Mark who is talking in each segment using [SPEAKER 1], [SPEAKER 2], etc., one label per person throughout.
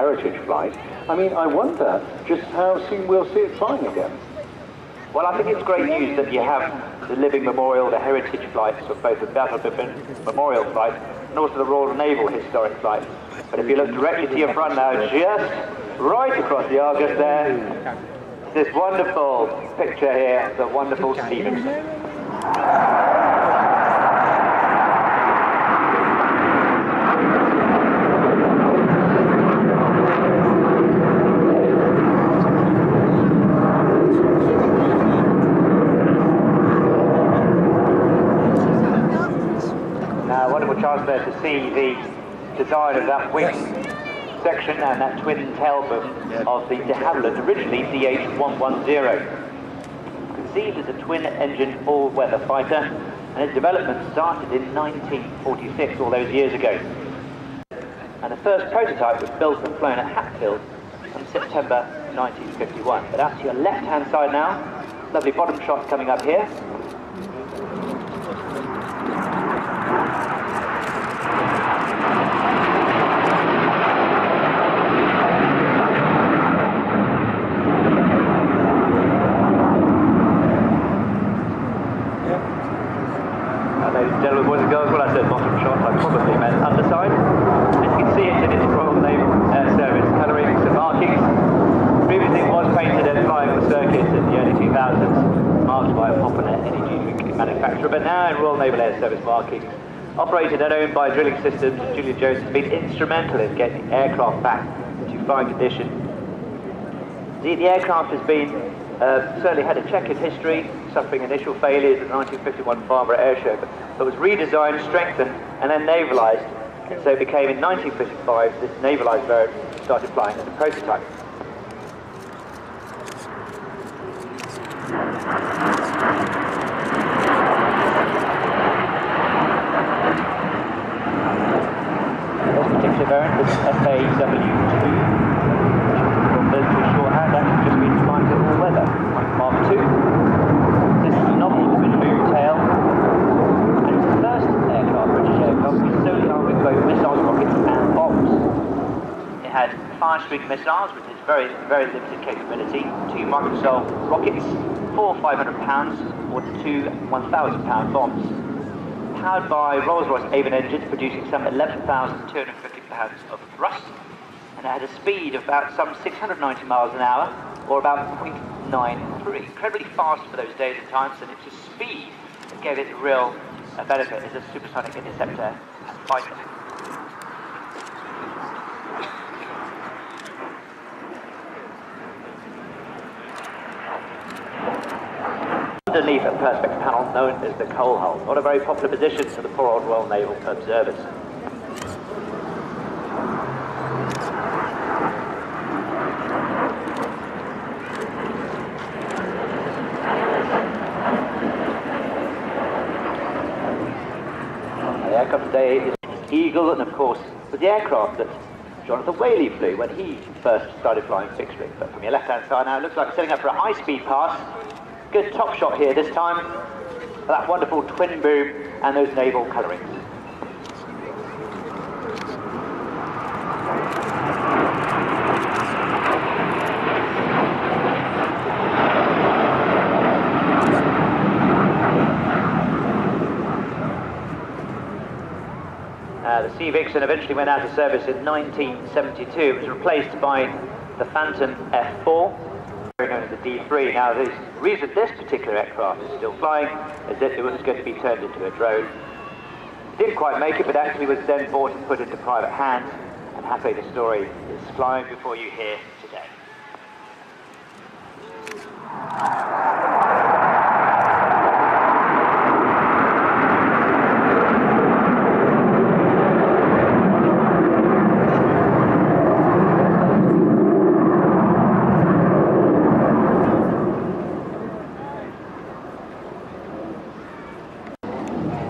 [SPEAKER 1] heritage flight. I mean, I wonder just how soon we'll see it flying again.
[SPEAKER 2] Well, I think it's great news that you have the living memorial, the heritage flights of both the Battle Memorial flight and also the Royal Naval Historic flight. But if you look directly to your front now, just right across the Argus there, this wonderful picture here, the wonderful Vixen. Wonderful chance there to see the design of that wing section and that twin tail boom of the de Havilland, originally DH-110. Conceived as a twin-engine all-weather fighter, and its development started in 1946, all those years ago. And the first prototype was built and flown at Hatfield in September 1951. But out to your left-hand side now, lovely bottom shot coming up here. Gentlemen, boys and girls, well, I said bottom shot, I probably meant underside. As you can see, it's in its Royal Naval Air Service colourings and markings. Previously it was painted and flying on the circuit in the early 2000s, marked by a popular energy drink manufacturer, but now in Royal Naval Air Service markings. Operated and owned by Drilling Systems, Julia Jones has been instrumental in getting the aircraft back into fine condition. The aircraft has been certainly had a checkered history, suffering initial failures at the 1951 Farnborough Air Show, but was redesigned, strengthened, and then navalised. And so it became in 1955 this navalised variant started flying as a prototype. This particular variant is FAW2. Military shorthand, that has just been designed for all weather. Mark II. This is a novel twin boom tail, and it's the first aircraft, British aircraft, to be solely armed with both missiles, rockets, and bombs. It had fire streak missiles, which is very, very limited capability, 2 microsol rockets, 4 500-pound or 2 1,000-pound bombs. Powered by Rolls-Royce Avon engines, producing some 11,250 pounds of thrust. And it had a speed of about some 690 miles an hour, or about 0.93. Incredibly fast for those days and times, and it's a speed that gave it a real benefit as a supersonic interceptor fighter. Underneath a perspex panel known as the coal hole. Not a very popular position for the poor old Royal Naval observers. The aircraft today is Eagle, and of course was the aircraft that Jonathan Whaley flew when he first started flying fixed wing. But from your left hand side now, it looks like setting up for a high speed pass. Good top shot here this time. That wonderful twin boom and those naval colourings. The Vixen eventually went out of service in 1972. It was replaced by the Phantom F4, known as the D3. Now, the reason this particular aircraft is still flying is that it was going to be turned into a drone. It didn't quite make it, but actually was then bought and put into private hands, and happily the story is flying before you here today.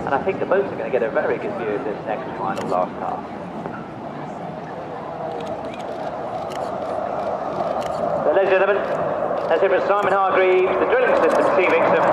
[SPEAKER 2] And I think the boats are going to get a very good view of this next final last pass. So, ladies and gentlemen, that's it for Simon Hargreaves, the Drilling Systems Vixen.